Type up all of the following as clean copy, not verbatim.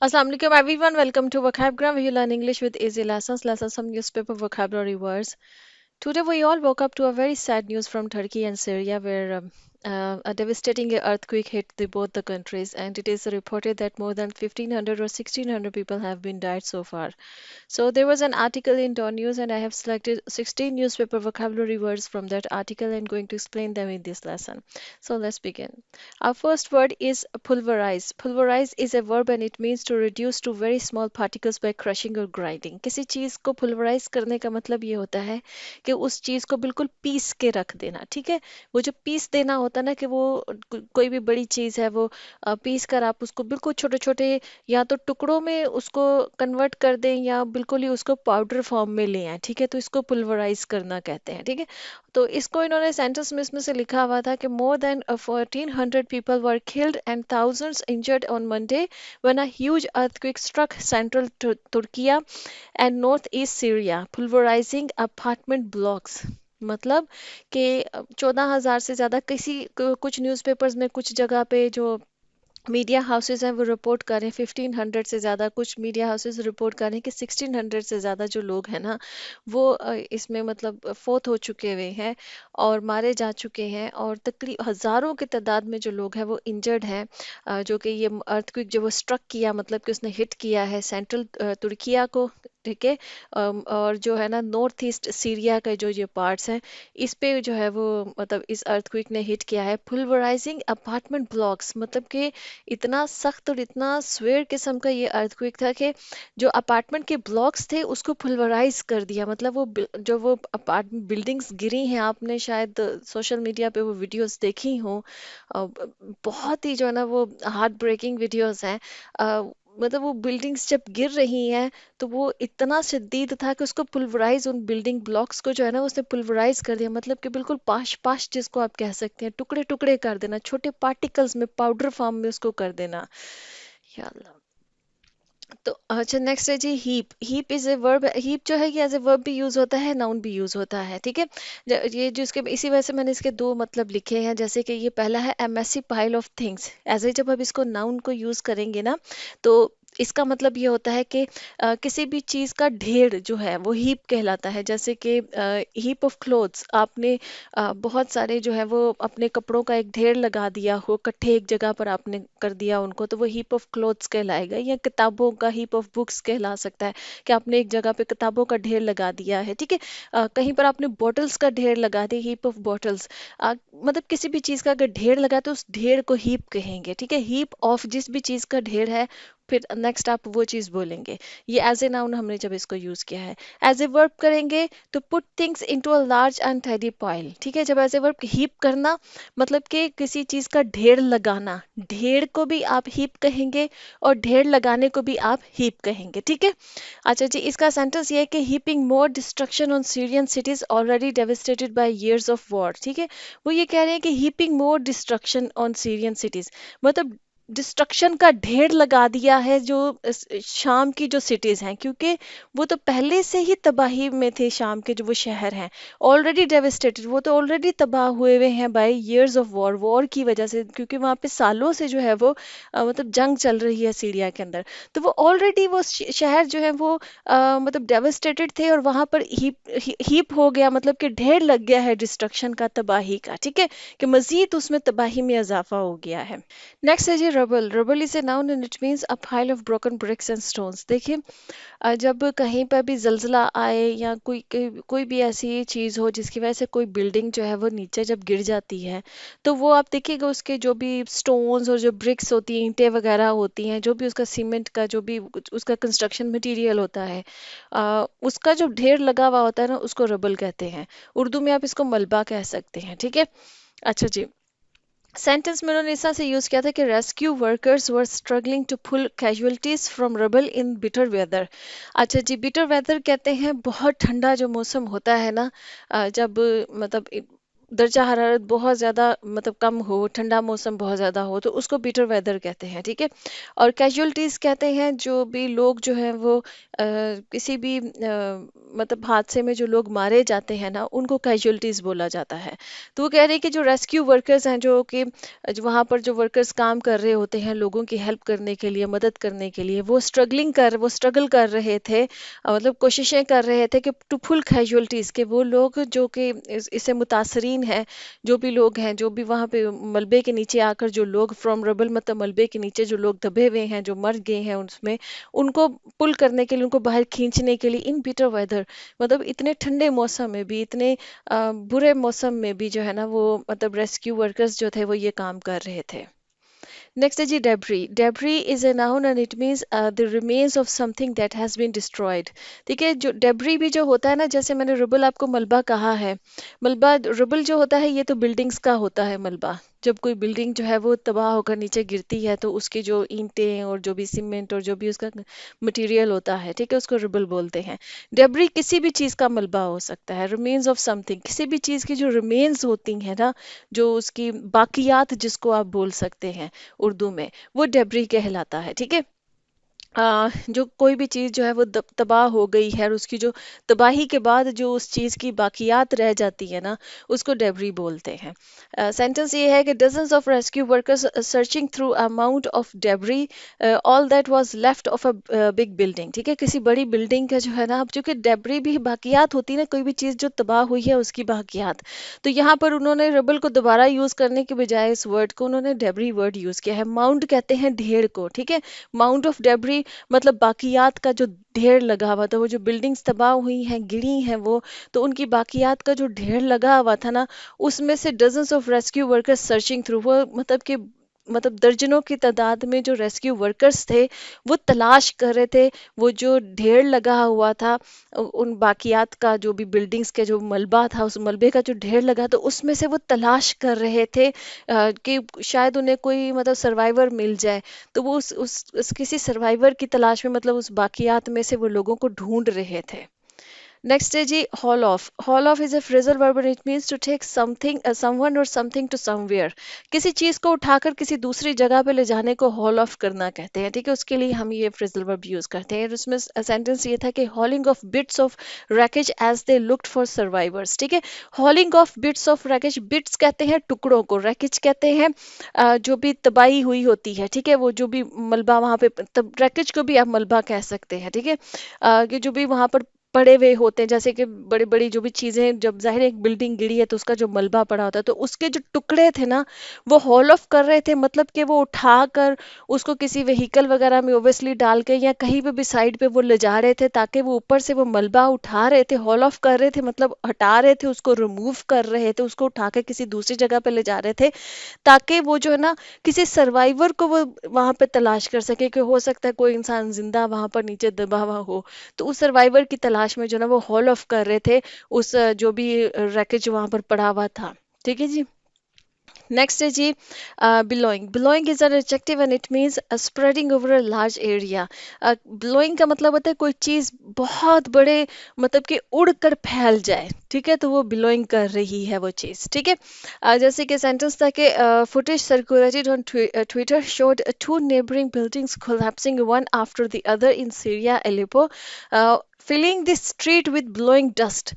Assalamu alaikum everyone. Welcome to Vocabgram where you learn English with easy lessons. Lessons from newspaper vocabulary words. Today we all woke up to a very sad news from Turkey and Syria where a devastating earthquake hit both the countries, and it is reported that more than 1500 or 1600 people have been died so far. So there was an article in Dawn News, and I have selected 16 newspaper vocabulary words from that article and going to explain them in this lesson. So let's begin. Our first word is pulverize. Pulverize is a verb and it means to reduce to very small particles by crushing or grinding. किसी चीज को pulverize करने का मतलब ये होता है कि उस चीज को बिल्कुल पीस के रख देना, ठीक है। वो जो पीस देना होता है ना कि वो कोई भी बड़ी चीज है वो पीस कर आप उसको बिल्कुल छोटे छोटे या तो टुकड़ों में उसको कन्वर्ट कर दें या बिल्कुल ही उसको पाउडर फॉर्म में ले आए, ठीक है। तो इसको पुल्वराइज करना कहते हैं, ठीक है। तो इसको इन्होंने सेंटेंस में इसमें से लिखा हुआ था कि more than 1400 people were killed and thousands injured on Monday when a huge earthquake struck central Turkey and northeast Syria, pulverizing apartment blocks। मतलब कि 14,000 से ज़्यादा कुछ न्यूज़पेपर्स में कुछ जगह पे जो मीडिया हाउसेस हैं वो रिपोर्ट कर रहे हैं 1500 से ज़्यादा, कुछ मीडिया हाउसेस रिपोर्ट कर रहे हैं कि 1600 से ज़्यादा जो लोग हैं ना वो इसमें मतलब फोत हो चुके हुए हैं और मारे जा चुके हैं, और तकरीब हज़ारों की तादाद में जो लोग हैं वो इंजर्ड हैं। जो कि ये अर्थक्वेक जो वो स्ट्रक किया मतलब कि उसने हिट किया है सेंट्रल तुर्किया को, ठीक है। और जो है ना नॉर्थ ईस्ट सीरिया का जो ये पार्ट्स हैं इस पे जो है वो मतलब इस अर्थक्वेक ने हिट किया है। पुल्वराइजिंग अपार्टमेंट ब्लॉक्स मतलब कि इतना सख्त और इतना स्वेयर किस्म का ये अर्थक्वेक था कि जो अपार्टमेंट के ब्लॉक्स थे उसको पुल्वराइज कर दिया। मतलब वो जो वो अपार्टमेंट बिल्डिंग्स गिरी हैं, आपने शायद सोशल मीडिया पे वो वीडियोस देखी हो। बहुत ही जो है ना वो हार्ट ब्रेकिंग वीडियोस हैं। मतलब वो बिल्डिंग्स जब गिर रही हैं तो वो इतना शदीद था कि उसको पुल्वराइज उन बिल्डिंग ब्लॉक्स को जो है ना उसने पुल्वराइज कर दिया। मतलब कि बिल्कुल पाश पाश जिसको आप कह सकते हैं, टुकड़े टुकड़े कर देना, छोटे पार्टिकल्स में पाउडर फॉर्म में उसको कर देना। या अल्लाह। तो अच्छा नेक्स्ट है जी heap. Heap is a verb. Heap जो है ये एज ए वर्ब भी यूज होता है, नाउन भी यूज होता है, ठीक है। ये जो इसके इसी वजह से मैंने इसके दो मतलब लिखे हैं। जैसे कि ये पहला है ए मेसी पाइल ऑफ थिंग्स। ऐसे जब हम इसको नाउन को यूज करेंगे ना तो इसका मतलब ये होता है कि किसी भी चीज का ढेर जो है वो हीप कहलाता है। जैसे कि हीप ऑफ क्लोथ्स, आपने बहुत सारे जो है वो अपने कपड़ों का एक ढेर लगा दिया हो, इकट्ठे एक जगह पर आपने कर दिया उनको, तो वो हीप ऑफ क्लोथ्स कहलाएगा। या किताबों का हीप ऑफ बुक्स कहला सकता है कि आपने एक जगह पे किताबों का ढेर लगा दिया है, ठीक है। कहीं पर आपने बॉटल्स का ढेर लगा दिया, हीप ऑफ बॉटल्स। मतलब किसी भी चीज का अगर ढेर लगा तो उस ढेर को हीप कहेंगे, ठीक है। हीप ऑफ जिस भी चीज का ढेर है, फिर नेक्स्ट आप वो चीज बोलेंगे। ये एज ए नाउन हमने जब इसको यूज किया है। एज ए वर्ब करेंगे तो put things into a large untidy pile, ठीक है। जब एज ए वर्ब हीप करना मतलब कि किसी चीज का ढेर लगाना, ढेर को भी आप हीप कहेंगे और ढेर लगाने को भी आप हीप कहेंगे, ठीक है। अच्छा जी, इसका सेंटेंस ये है कि heaping more destruction on Syrian cities already devastated by years of war, ठीक है। वो ये कह रहे हैं कि heaping more destruction on Syrian cities मतलब डिस्ट्रक्शन का ढेर लगा दिया है जो शाम की जो सिटीज हैं, क्योंकि वो तो पहले से ही तबाही में थे। शाम के जो वो शहर हैं ऑलरेडी डेविस्टेटेड, वो तो ऑलरेडी तबाह हुए हुए हैं by years of war, war की वजह से, क्योंकि वहाँ पे सालों से जो है वो मतलब जंग चल रही है सीरिया के अंदर। तो वो ऑलरेडी वो शहर जो है वो मतलब डेविस्टेटेड थे और वहाँ पर हीप हो गया, मतलब कि ढेर लग गया है डिस्ट्रक्शन का, तबाही का, ठीक है। कि मजीद उसमें तबाही में इजाफा हो गया है। नेक्स्ट है जी rubble. Rubble is a noun and it means a pile of broken bricks and stones. देखिए जब कहीं पर भी जलजला आए या कोई भी ऐसी चीज़ हो जिसकी वजह से कोई बिल्डिंग जो है वो नीचे जब गिर जाती है, तो वो आप देखिएगा उसके जो भी स्टोन्स और जो ब्रिक्स होती हैं, ईंटें वगैरह होती हैं, जो भी उसका सीमेंट का जो भी उसका कंस्ट्रक्शन मटेरियल होता है, उसका जो ढेर लगा हुआ होता है ना उसको रबल कहते हैं। उर्दू में आप इसको मलबा कह सकते हैं, ठीक है। अच्छा जी, सेंटेंस में उन्होंने इस तरह से यूज किया था कि rescue workers were struggling to pull casualties from rubble in bitter weather. अच्छा जी, बिटर वेदर कहते हैं बहुत ठंडा जो मौसम होता है ना, जब मतलब दर्जा हरारत बहुत ज़्यादा मतलब कम हो, ठंडा मौसम बहुत ज़्यादा हो, तो उसको बिटर वेदर कहते हैं, ठीक है। और कैजुअलिटीज़ कहते हैं जो भी लोग जो हैं वो किसी भी मतलब हादसे में जो लोग मारे जाते हैं ना, उनको कैजुअलिटीज़ बोला जाता है। तो वो कह रहे हैं कि जो रेस्क्यू वर्कर्स हैं, जो कि जो वहाँ पर जो वर्कर्स काम कर रहे होते हैं लोगों की हेल्प करने के लिए, मदद करने के लिए, वो स्ट्रगल कर रहे थे, मतलब कोशिशें कर रहे थे कि टू फुल कैजुअलिटीज़, के वो लोग जो कि इससे मुतासरीन हैं, जो भी लोग हैं, जो भी वहाँ पे मलबे के नीचे आकर जो लोग फ्रॉम रबल मतलब मलबे के नीचे जो लोग दबे हुए हैं, जो मर गए हैं उसमें, उनको पुल करने के लिए, उनको बाहर खींचने के लिए इन बिटर वेदर, मतलब इतने ठंडे मौसम में भी, इतने बुरे मौसम में भी जो है ना वो मतलब रेस्क्यू वर्कर्स जो थे वो ये काम कर रहे थे। नेक्स्ट है जी debris. Debris is a noun and it means the remains of something that has been destroyed। ठीक है, जो डेब्री भी जो होता है ना, जैसे मैंने रबल आपको मलबा कहा है, मलबा रबल जो होता है ये तो बिल्डिंग्स का होता है मलबा। जब कोई बिल्डिंग जो है वो तबाह होकर नीचे गिरती है तो उसकी जो ईंटें और जो भी सीमेंट और जो भी उसका मटेरियल होता है, ठीक है, उसको रबल बोलते हैं। डेब्री किसी भी चीज़ का मलबा हो सकता है, रिमेन्स ऑफ समथिंग, किसी भी चीज़ की जो रिमेन्स होती हैं ना, जो उसकी बाकियात जिसको आप बोल सकते हैं उर्दू में, वो डेब्री कहलाता है, ठीक है। जो कोई भी चीज़ जो है वो तबाह हो गई है और उसकी जो तबाही के बाद जो उस चीज़ की बाकियात रह जाती है ना, उसको डेब्री बोलते हैं। सेंटेंस ये है कि dozens of rescue workers searching through amount of debris all that was left of a big building. ठीक है, किसी बड़ी बिल्डिंग का जो है ना, अब चूंकि डेब्री भी बाकियात होती है ना, कोई भी चीज़ जो तबाह हुई है उसकी बाकियात, तो यहाँ पर उन्होंने रबल को दोबारा यूज़ करने के बजाय इस वर्ड को उन्होंने डेब्री वर्ड यूज़ किया है। माउंट कहते हैं ढेर को, ठीक है। माउंट ऑफ डेब्री मतलब बाकियात का जो ढेर लगा हुआ था, वो जो बिल्डिंग्स तबाह हुई हैं, गिरी हैं वो, तो उनकी बाकियात का जो ढेर लगा हुआ था ना, उसमें से dozens of rescue workers searching through, वो मतलब कि मतलब दर्जनों की तादाद में जो रेस्क्यू वर्कर्स थे वो तलाश कर रहे थे वो जो ढेर लगा हुआ था, उन बाकियात का, जो भी बिल्डिंग्स के जो मलबा था, उस मलबे का जो ढेर लगा, तो उसमें से वो तलाश कर रहे थे कि शायद उन्हें कोई मतलब सर्वाइवर मिल जाए। तो वो उस किसी सर्वाइवर की तलाश में, मतलब उस बाकियात में से वो लोगों को ढूंढ रहे थे। नेक्स्ट है जी haul off. Haul off is a phrasal verb and it means to take something someone और समथिंग टू समवेयर। किसी चीज को उठाकर किसी दूसरी जगह पे ले जाने को हॉल ऑफ करना कहते हैं, ठीक है। उसके लिए हम ये फ्रेजल वर्ब यूज करते हैं। और उसमें सेंटेंस ये था कि hauling of bits of wreckage as they looked for survivors. ठीक है, hauling of bits of wreckage, bits कहते हैं टुकड़ों को, रैकेज कहते हैं जो भी तबाही हुई होती है, ठीक है, वो जो भी मलबा वहां पे, तब रैकेज को भी आप मलबा कह सकते हैं, ठीक है। कि जो भी वहां पर पड़े हुए होते हैं, जैसे कि बड़ी बड़ी जो भी चीजें, जब जाहिर है एक बिल्डिंग गिरी है तो उसका जो मलबा पड़ा होता है, तो उसके जो टुकड़े थे ना, वो हॉल ऑफ कर रहे थे, मतलब कि वो उठाकर उसको किसी व्हीकल वगैरह में ओब्वियसली डाल के या कहीं पे भी साइड पे वो ले जा रहे थे, ताकि वो ऊपर से वो मलबा उठा रहे थे, हॉल ऑफ कर रहे थे, मतलब हटा रहे थे उसको, रिमूव कर रहे थे उसको, उठा के किसी दूसरी जगह पे ले जा रहे थे, ताकि वो जो है ना किसी सर्वाइवर को वो वहां पे तलाश कर सके, कि हो सकता है कोई इंसान जिंदा वहां पर नीचे दबा हुआ हो। तो उस सर्वाइवर की तलाश में जो ना वो हॉल ऑफ कर रहे थे उस जो भी रैकेज वहां पर पड़ा हुआ था, ठीक है जी। नेक्स्ट है जी billowing. Billowing is an adjective and it means spreading over a large area. Billowing का मतलब होता है कोई चीज बहुत बड़े, मतलब कि उड़कर फैल जाए, ठीक है, तो वो बिलोइंग कर रही है वो चीज, ठीक है। जैसे कि सेंटेंस था कि footage circulated on Twitter showed two neighbouring buildings collapsing one after the other in Syria Aleppo, filling the street with blowing dust.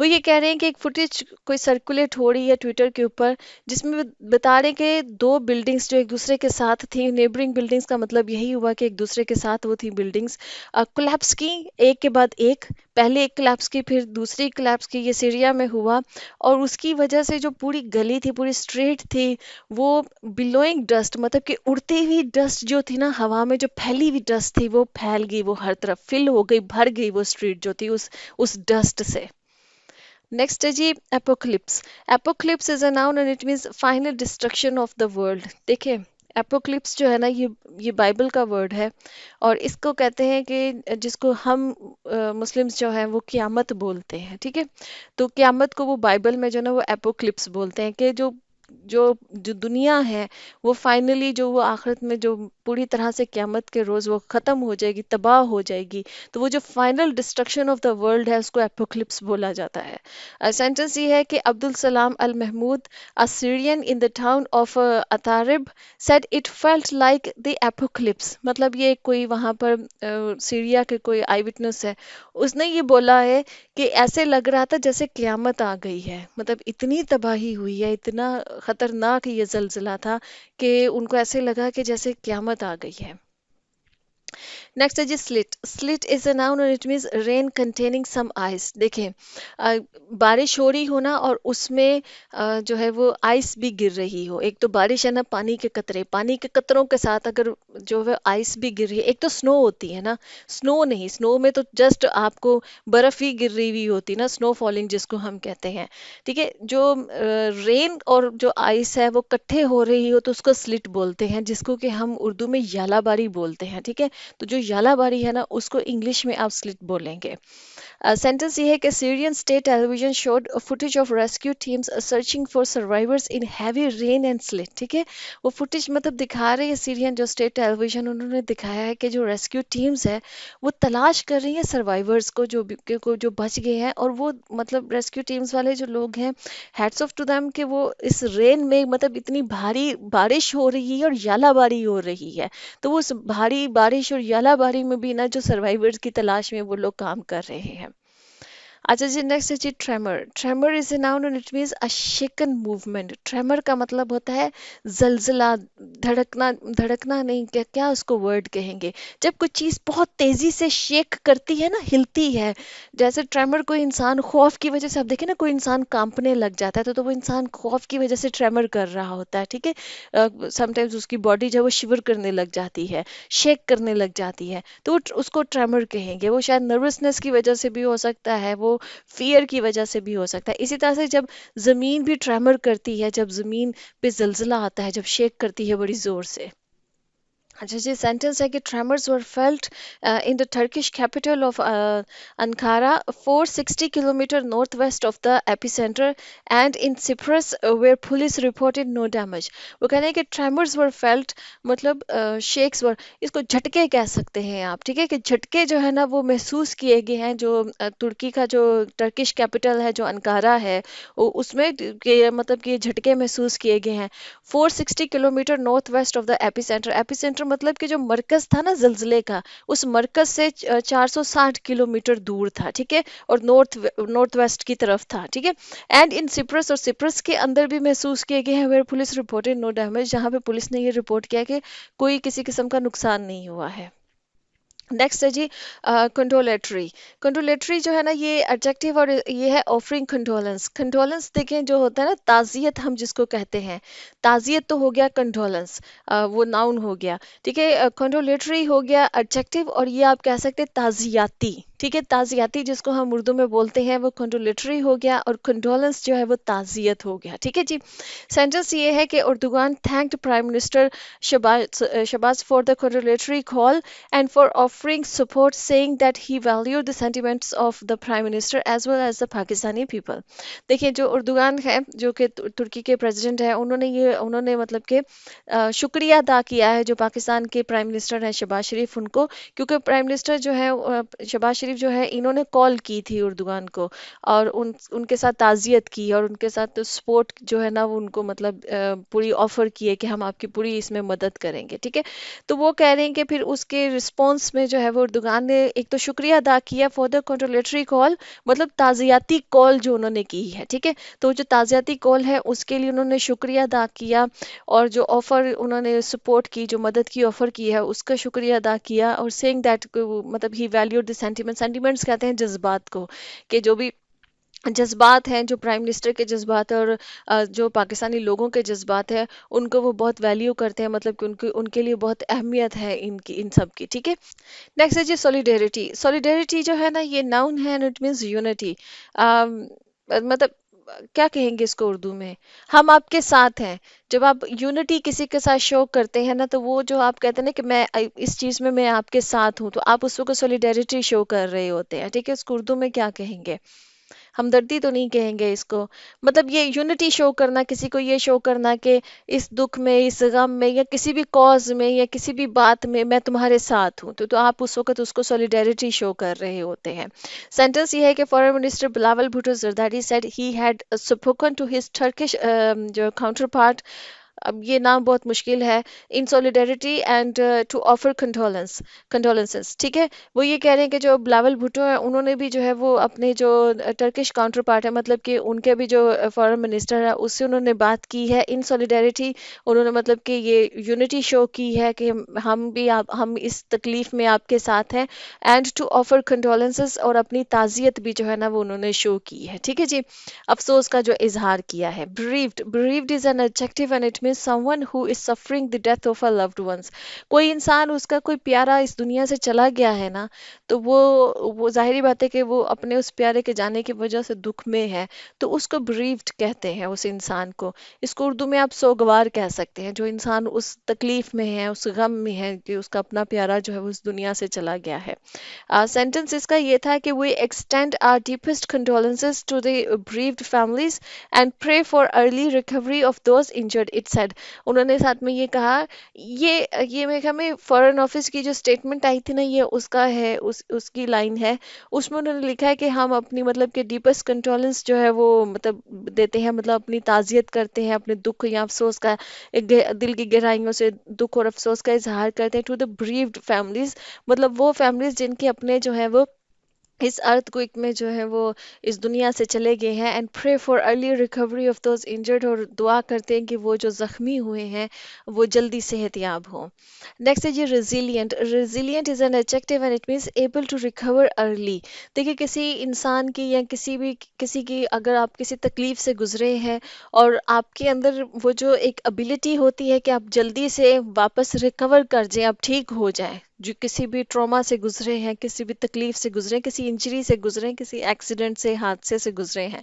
वो ये कह रहे हैं कि एक फुटेज कोई सर्कुलेट हो रही है ट्विटर के ऊपर, जिसमें बता रहे कि दो बिल्डिंग्स जो एक दूसरे के साथ थी, नेबरिंग बिल्डिंग्स का मतलब यही हुआ कि एक दूसरे के साथ वो थी बिल्डिंग्स, कोलैप्स की एक के बाद एक, पहले एक कोलैप्स की फिर दूसरी कोलैप्स की, ये सीरिया में हुआ। और उसकी वजह से जो पूरी गली थी, पूरी स्ट्रीट थी, वो बिलोइंग डस्ट, मतलब कि उड़ती हुई डस्ट जो थी ना, हवा में जो फैली हुई डस्ट थी, वो फैल गई, वो हर तरफ फिल हो गई, भर गई वो स्ट्रीट जो थी उस डस्ट से। नेक्स्ट है जी apocalypse. Apocalypse is a noun and it means final destruction of the world. देखिए, एपोक्लिप्स जो है ना, ये बाइबल का वर्ड है, और इसको कहते हैं कि जिसको हम मुस्लिम्स जो हैं वो क़यामत बोलते हैं, ठीक है। तो क़यामत को वो बाइबल में जो ना वो एपोक्लिप्स बोलते हैं, कि जो जो जो दुनिया है वो फाइनली, जो वो आखिरत में जो पूरी तरह से क़यामत के रोज़ वो ख़त्म हो जाएगी, तबाह हो जाएगी, तो वो जो final destruction of the world है उसको एपोकलिप्स बोला जाता है। सेंटेंस ये है कि Abdul Salam Al Mahmoud, a Syrian in the town of Atarib, said it felt like the apocalypse. मतलब ये कोई वहाँ पर सीरिया के कोई आई विटनेस है, उसने ये बोला है कि ऐसे लग रहा था जैसे क़यामत आ गई है। मतलब इतनी तबाही हुई है, इतना खतरनाक ये ज़लज़ला था कि उनको ऐसे लगा कि जैसे क़यामत आ गई है। नेक्स्ट है जी sleet. Sleet is a noun और it means rain containing some ice. देखें, बारिश हो रही हो ना और उसमें जो है वो आइस भी गिर रही हो। एक तो बारिश है ना, पानी के कतरे, पानी के कतरों के साथ अगर जो है आइस भी गिर रही है। एक तो स्नो होती है ना, स्नो नहीं, स्नो में तो जस्ट आपको बर्फ ही गिर रही हुई होती ना, स्नो फॉलिंग जिसको हम कहते हैं। ठीक है, जो रेन और जो आइस है वो इकट्ठे हो रही हो तो उसको स्लिट बोलते हैं, जिसको कि हम उर्दू में यालाबारी बोलते हैं। ठीक है, तो जो यालाबारी है ना उसको इंग्लिश में आप स्लिट बोलेंगे। सेंटेंस ये है कि Syrian state television showed footage of rescue teams searching for survivors in heavy rain and slit. ठीक है, वो फुटेज मतलब दिखा रहे हैं सीरियन जो स्टेट टेलीविजन, उन्होंने दिखाया है कि जो रेस्क्यू टीम्स है वो तलाश कर रही हैं सर्वाइवर्स को, जो बच गए हैं। और वो मतलब रेस्क्यू टीम्स वाले जो लोग हैं, हैट्स ऑफ टू देम कि वो इस रेन में मतलब इतनी भारी बारिश हो रही है और यालाबारी हो रही है, तो वो उस भारी बारिश और यालाबारी में भी ना जो सर्वाइवर्स की तलाश में वो लोग काम कर रहे हैं। अच्छा जी, नेक्स्ट है जी tremor. Tremor is a noun and it means a shaken movement. Tremor का मतलब होता है जलजला, धड़कना, धड़कना नहीं, क्या क्या उसको वर्ड कहेंगे, जब कोई चीज़ बहुत तेजी से शेक करती है ना, हिलती है। जैसे ट्रेमर कोई इंसान खौफ की वजह से, आप देखें ना कोई इंसान कांपने लग जाता है तो वो इंसान खौफ की वजह से ट्रेमर कर रहा होता है। ठीक है, समटाइम्स उसकी बॉडी जो है वो शिवर करने लग जाती है, शेक करने लग जाती है, तो उसको ट्रेमर कहेंगे। वो शायद नर्वसनेस की वजह से भी हो सकता है, वो फियर की वजह से भी हो सकता है। इसी तरह से जब ज़मीन भी ट्रेमर करती है, जब ज़मीन पे ज़लज़ला आता है, जब शेक करती है बड़ी ज़ोर से। अच्छा जी, सेंटेंस है कि tremors were felt in the Turkish capital of Ankara 460 kilometres north west of the epicentre and in Cyprus where police reported no damage. वो कह रहे हैं कि ट्रेमर्स वर फेल्ट मतलब शेक्स वर, इसको झटके कह सकते हैं आप। ठीक है, कि झटके जो है ना वो महसूस किए गए हैं, जो तुर्की का जो टर्किश कैपिटल है जो अंकारा है, उसमें मतलब कि झटके महसूस किए गए हैं। 460 kilometres north west of the epicentre. Epicentre मतलब कि जो मरकज था ना जलजले का, उस मरकज से 460 किलोमीटर दूर था। ठीक है, और नॉर्थ वेस्ट की तरफ था। ठीक है, एंड इन सिप्रस, और सिप्रस के अंदर भी महसूस किए गए हैं where police reported no damage, जहाँ पे पुलिस ने ये रिपोर्ट किया कि कोई किसी किस्म का नुकसान नहीं हुआ है। नेक्स्ट है जी कंडोलेटरी। कंडोलेटरी जो है ना ये एडजेक्टिव और ये है ऑफरिंग कंडोलेंस। कंडोलेंस देखें जो होता है ना, ताज़ियत हम जिसको कहते हैं, ताज़ियत तो हो गया कंडोलेंस, वो नाउन हो गया। ठीक है, कंडोलेटरी हो गया एडजेक्टिव, और ये आप कह सकते हैं ताज़ियाती। ठीक है, ताज़ियाती जिसको हम उर्दू में बोलते हैं वो कंडोलेटरी हो गया, और कंडोलेंस जो है वो ताज़ियत हो गया। ठीक है जी, सेंटेंस ये है कि Erdogan thanked prime minister Shehbaz for the condolatory call and for offering support, saying that he valued the sentiments of the Prime Minister as well as the Pakistani people. देखिए, जो उर्दुगान है जो कि तुर्की के प्रेसिडेंट है, उन्होंने मतलब कि शुक्रिया अदा किया है जो पाकिस्तान के प्राइम मिनिस्टर हैं शहबाज शरीफ उनको, क्योंकि प्राइम मिनिस्टर जो है शहबाज शरीफ जो है, इन्होंने कॉल की थी उर्दुगान को, और उनके साथ ताज़ियत की, और उनके साथ सपोर्ट जो है ना वो उनको मतलब पूरी ऑफर की है कि हम आपकी पूरी इसमें मदद करेंगे। ठीक है, तो वो कह रहे हैं कि फिर उसके रिस्पॉन्स में जो है वो उर्दुगान ने एक तो शुक्रिया अदा किया फॉर द कंडोलेटरी कॉल, मतलब ताज़ियाती कॉल जो उन्होंने की है। ठीक है, तो जो ताज़ियाती कॉल है उसके लिए उन्होंने शुक्रिया अदा किया, और जो ऑफ़र उन्होंने सपोर्ट की, जो मदद की ऑफ़र की है उसका शुक्रिया अदा किया, और सेइंग दैट मतलब ही वैल्यूड द सेंटिमेंट। सेंटिमेंट्स कहते हैं जज्बात को, कि जो भी जज्बात हैं, जो प्राइम मिनिस्टर के जज्बात है और जो पाकिस्तानी लोगों के जज्बात है, उनको वो बहुत वैल्यू करते हैं, मतलब कि उनके उनके लिए बहुत अहमियत है इनकी, इन सब की। ठीक है, नेक्स्ट है जी सॉलिडेरिटी। सॉलिडेरिटी जो है ना ये नाउन है एंड इट मीन्स यूनिटी। मतलब क्या कहेंगे इसको उर्दू में, हम आपके साथ हैं। जब आप यूनिटी किसी के साथ शो करते हैं ना, तो वो जो आप कहते हैं ना कि मैं इस चीज़ में मैं आपके साथ हूँ, तो आप उस वक्त सॉलिडेरिटी शो कर रहे होते हैं। ठीक है, इसको उर्दू में क्या कहेंगे? हमदर्दी तो नहीं कहेंगे इसको, मतलब ये यूनिटी शो करना, किसी को ये शो करना कि इस दुख में, इस गम में, या किसी भी कॉज में, या किसी भी बात में मैं तुम्हारे साथ हूँ, तो आप उस वक्त उसको सॉलिडेरिटी शो कर रहे होते हैं। सेंटेंस ये है कि foreign minister Bilawal Bhutto Zardari said he had spoken to his Turkish जो काउंटर पार्ट, अब ये नाम बहुत मुश्किल है, in solidarity and to offer condolences, ठीक है। वो ये कह रहे हैं कि जो बिलावल भुट्टो है उन्होंने भी जो है वो अपने जो टर्किश काउंटर पार्ट है, मतलब कि उनके भी जो फॉरेन मिनिस्टर है उससे उन्होंने बात की है इन सॉलिडेरिटी। उन्होंने मतलब कि ये यूनिटी शो की है कि हम भी हम इस तकलीफ में आपके साथ हैं, एंड टू ऑफर कंडोलेंसेस, और अपनी ताज़ियत भी जो है ना वो उन्होंने शो की है, ठीक है जी। अफसोस का जो इजहार किया है। bereaved is an adjective and it means someone who is suffering the death of a loved ones. कोई इंसान, उसका कोई प्यारा इस दुनिया से चला गया है ना, तो वो जाहिर बात है कि वो अपने उस प्यारे के जाने की वजह से दुख में है, तो उसको bereaved कहते हैं उस इंसान को। इसको उर्दू में आप सोगवार कह सकते हैं, जो इंसान उस तकलीफ में है, उस गम में है कि उसका अपना प्यारा जो है वो उस दुनिया से चला गया है। सेंटेंस इसका ये था कि we extend our deepest condolences to the bereaved families and pray for early recovery of those injured, it said. उन्होंने साथ में ये कहा, ये मेरे ख्याल में फॉरेन ऑफिस की जो स्टेटमेंट आई थी ना, ये उसका है, उसकी लाइन है। उसमें उन्होंने लिखा है कि हम अपनी मतलब कि डीपेस्ट कंडोलेंस जो है वो मतलब देते हैं, मतलब अपनी ताज़ियत करते हैं, अपने दुख या अफसोस का दिल की गहराइयों से दुख और अफसोस का इजहार करते हैं टू द bereaved families, मतलब वो फैमिलीज जिनके अपने जो है वो इस अर्थक्वेक में जो है वो इस दुनिया से चले गए हैं, and pray for early recovery of those injured, और दुआ करते हैं कि वो जो जख्मी हुए हैं वो जल्दी सेहतयाब हों। नेक्स्ट है जी resilient. Resilient is an adjective and it means able to recover early. देखिए किसी इंसान की या किसी की अगर आप किसी तकलीफ से गुजरे हैं और आपके अंदर वो जो एक एबिलिटी होती है कि आप जल्दी से वापस रिकवर कर जाएं, आप ठीक हो जाएं, जो किसी भी ट्रॉमा से गुजरे हैं, किसी भी तकलीफ से गुजरे हैं, किसी इंजरी से गुजरे हैं, किसी एक्सीडेंट से, हादसे से गुजरे हैं,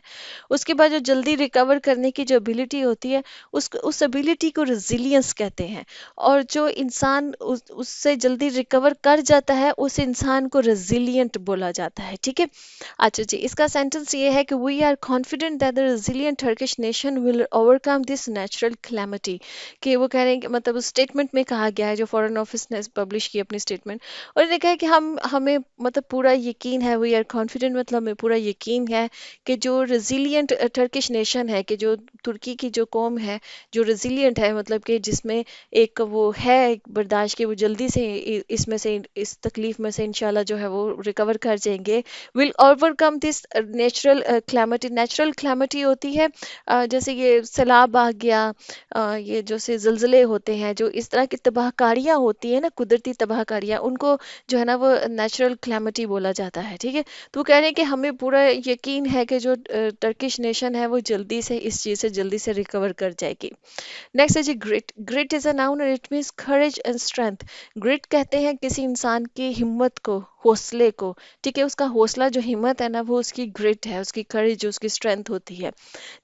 उसके बाद जो जल्दी रिकवर करने की जो एबिलिटी होती है, उस एबिलिटी को रेजिलियंस कहते हैं। और जो इंसान उससे जल्दी रिकवर कर जाता है उस इंसान को रेजिलियंट बोला जाता है, ठीक है। अच्छा जी, इसका सेंटेंस ये है कि we are confident that the resilient Turkish nation will overcome this natural calamity. कि वो कह रहे हैं कि मतलब उस स्टेटमेंट में कहा गया है, जो फॉरेन ऑफिस ने पब्लिश की अपनी स्टेटमेंट, और इन्होंने कहा है कि हमें मतलब पूरा यकीन है, वी आर कॉन्फिडेंट मतलब हमें पूरा यकीन है कि जो रेजिलियंट टर्किश नेशन है, कि जो तुर्की की जो कौम है, जो रेजिलियंट है, मतलब कि जिसमें एक वो है एक बर्दाश्त, कि वो जल्दी से इसमें से इस तकलीफ में से इंशाल्लाह जो है वो रिकवर कर जाएंगे, will overcome this natural calamity. Natural calamity होती है जैसे ये सैलाब आ गया, ये जो से ज़लज़ले होते हैं, जो इस तरह की तबाहकारियाँ होती हैं ना, कुदरती तबाहकारियाँ, उनको जो है ना वो नेचुरल क्लैमिटी बोला जाता है, ठीक है। तो वो कह रहे हैं कि हमें पूरा यकीन है कि जो टर्किश नेशन है वो जल्दी से इस चीज़ से जल्दी से रिकवर कर जाएगी। नेक्स्ट है जी grit. Grit is a noun and it means courage and strength. Grit कहते हैं किसी इंसान की हिम्मत को, हौसले को, ठीक है। उसका हौसला जो हिम्मत है ना वो उसकी ग्रिट है, उसकी करेज, उसकी स्ट्रेंथ होती है।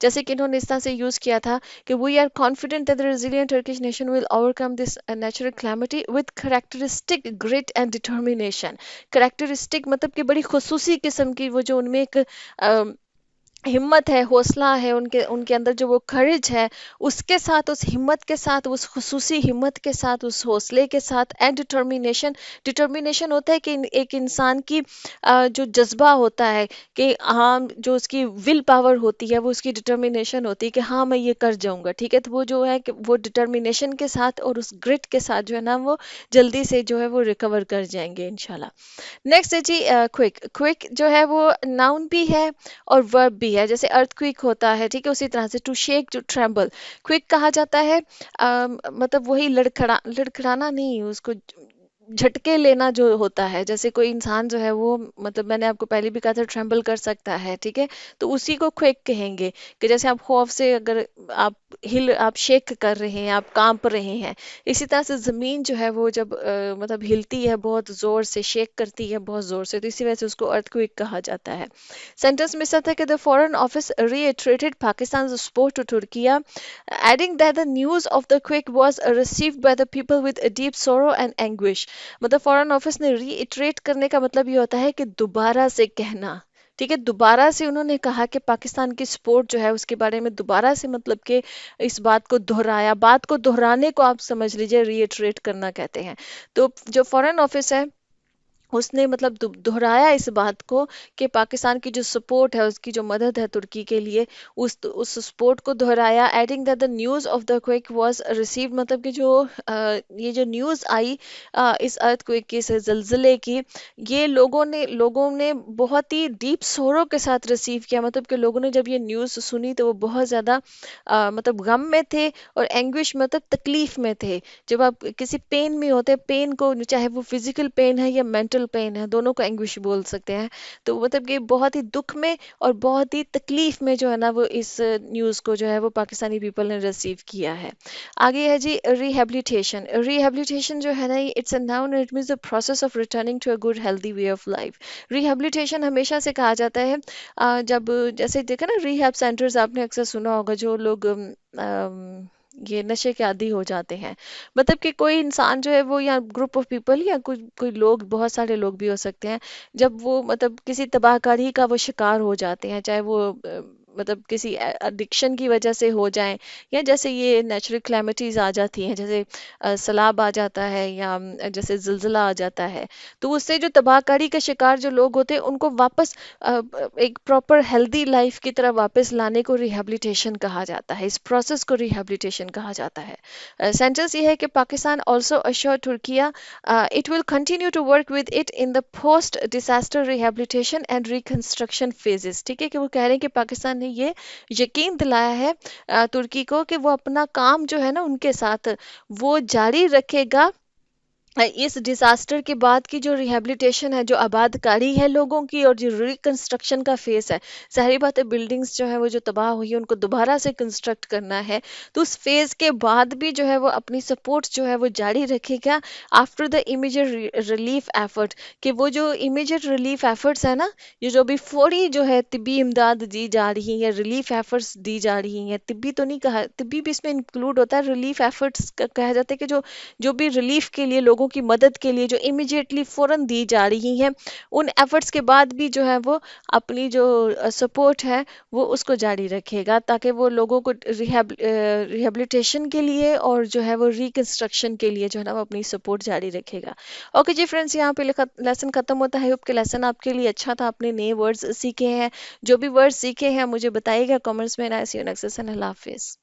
जैसे कि इन्होंने इस तरह से यूज किया था कि we are confident that the resilient Turkish nation will overcome this natural calamity with characteristic grit and determination. Characteristic मतलब कि बड़ी खुसूसी किस्म की वो जो उनमें एक हिम्मत है, हौसला है, उनके उनके अंदर जो वो करेज है, उसके साथ, उस हिम्मत के साथ, उस खुसूसी हिम्मत के साथ, उस हौसले के साथ, एंड डिटर्मिनेशन। डिटर्मिनेशन होता है कि एक इंसान की जो जज्बा होता है, कि हाँ, जो उसकी विल पावर होती है वो उसकी डिटर्मिनेशन होती है कि हाँ मैं ये कर जाऊंगा, ठीक है। तो वो जो है कि वो डिटर्मिनेशन के साथ और उस ग्रिट के साथ जो है ना वो जल्दी से जो है वो रिकवर कर जाएंगे इंशाल्लाह। नेक्स्ट है जी क्विक। क्विक जो है वो नाउन भी है और वर्ब भी है। जैसे अर्थक्वेक होता है, ठीक है, उसी तरह से to shake, to tremble, quick कहा जाता है। मतलब वही लड़खड़ाना नहीं, उसको झटके लेना जो होता है। जैसे कोई इंसान जो है वो, मतलब मैंने आपको पहले भी कहा था, ट्रेम्बल कर सकता है, ठीक है। तो उसी को क्विक कहेंगे, कि जैसे आप खौफ से अगर आप शेक कर रहे हैं, आप कांप रहे हैं, इसी तरह से जमीन जो है वो जब मतलब हिलती है बहुत जोर से, शेक करती है बहुत जोर से, तो इसी वजह से उसको अर्थक्वेक कहा जाता है। सेंटेंस में था कि the foreign office reiterated Pakistan's support to Turkey, adding that the news of the quake was received by the people with a deep sorrow and anguish। मतलब फॉरेन ऑफिस ने रीइटरेट करने का मतलब ये होता है कि दोबारा से कहना, ठीक है, दोबारा से उन्होंने कहा कि पाकिस्तान की सपोर्ट जो है उसके बारे में दोबारा से मतलब कि इस बात को दोहराया। बात को दोहराने को आप समझ लीजिए रीइटरेट करना कहते हैं। तो जो फॉरेन ऑफिस है उसने मतलब दोहराया इस बात को कि पाकिस्तान की जो सपोर्ट है, उसकी जो मदद है तुर्की के लिए, उस सपोर्ट को दोहराया, adding that the news of the quake was received, मतलब कि जो ये जो न्यूज़ आई इस अर्थक्वेक की, इस जल्जले की, ये लोगों ने बहुत ही डीप सोरो के साथ रिसीव किया। मतलब कि लोगों ने जब ये न्यूज़ सुनी तो वो बहुत ज़्यादा मतलब गम में थे और एंग्विश मतलब तकलीफ में थे। जब आप किसी पेन में होते हैं, पेन को चाहे वो फिजिकल पेन है या मेंटल पेन है, दोनों को एंग्विश बोल सकते हैं। तो मतलब कि बहुत ही दुख में और बहुत ही तकलीफ में जो है ना वो इस न्यूज़ को जो है वो पाकिस्तानी पीपल ने रिसीव किया है। आगे है जी रिहेबिलिटेशन। रिहेबिलिटेशन जो है ना, it's a noun, it means the process of returning to a good healthy way of life. Rehabilitation हमेशा से कहा जाता है जब जैसे देखा ना रिहैब सेंटर्स, आपने अक्सर सुना होगा, जो लोग ये नशे के आदी हो जाते हैं। मतलब कि कोई इंसान जो है वो, या ग्रुप ऑफ पीपल, या कोई कोई लोग, बहुत सारे लोग भी हो सकते हैं, जब वो मतलब किसी तबाहकारी का वो शिकार हो जाते हैं, चाहे वो मतलब किसी एडिक्शन की वजह से हो जाएं, या जैसे ये नेचुरल क्लैमिटीज आ जाती हैं, जैसे सैलाब आ जाता है, या जैसे जिलजिला आ जाता है। तो उससे जो तबाहकारी का शिकार जो लोग होते हैं उनको वापस एक प्रॉपर हेल्दी लाइफ की तरह वापस लाने को रिहैबिलिटेशन कहा जाता है। इस प्रोसेस को रिहैबिलिटेशन कहा जाता है। सेंटेंस ये है कि Pakistan also assure Turkiye it will continue to work with it in the post disaster rehabilitation and reconstruction phases. ठीक है, कि वो कह रहे हैं कि पाकिस्तान ने ये यकीन दिलाया है तुर्की को कि वो अपना काम जो है ना उनके साथ वो जारी रखेगा। इस डिजास्टर के बाद की जो रिहैबिलिटेशन है, जो आबादकारी है लोगों की, और जो रिकंस्ट्रक्शन का फेस है, जाहिर बात है बिल्डिंग्स जो है वो जो तबाह हुई है उनको दोबारा से कंस्ट्रक्ट करना है। तो उस फेज के बाद भी जो है वो अपनी सपोर्ट जो है वो जारी रखेगा after the immediate relief effort. कि वो जो इमीडिएट रिलीफ एफर्ट्स है ना, ये जो भी फौरी जो है तिब्बी इमदाद दी जा रही है, रिलीफ एफर्ट्स दी जा रही हैं, तिब्बी तो नहीं कहा, तिब्बी भी इसमें इंक्लूड होता है, रिलीफ एफर्ट्स कहा जाता है कि जो जो भी रिलीफ के लिए, लोगों की मदद के लिए जो इमिजिएटली फ़ौरन दी जा रही हैं, उन एफर्ट्स के बाद भी जो है वो अपनी जो सपोर्ट है वो उसको जारी रखेगा, ताकि वो लोगों को रिहेबिलिटेशन के लिए और जो है वो रिकंस्ट्रक्शन के लिए जो है ना वो अपनी सपोर्ट जारी रखेगा। ओके जी फ्रेंड्स, यहाँ पे लेसन खत्म होता है। होप के लेसन आपके लिए अच्छा था, आपने नए वर्ड्स सीखे हैं। जो भी वर्ड्स सीखे हैं मुझे बताइएगा कमेंट्स में। नाइस यू नेक्स्ट सेशन, अल्लाह हाफिज़।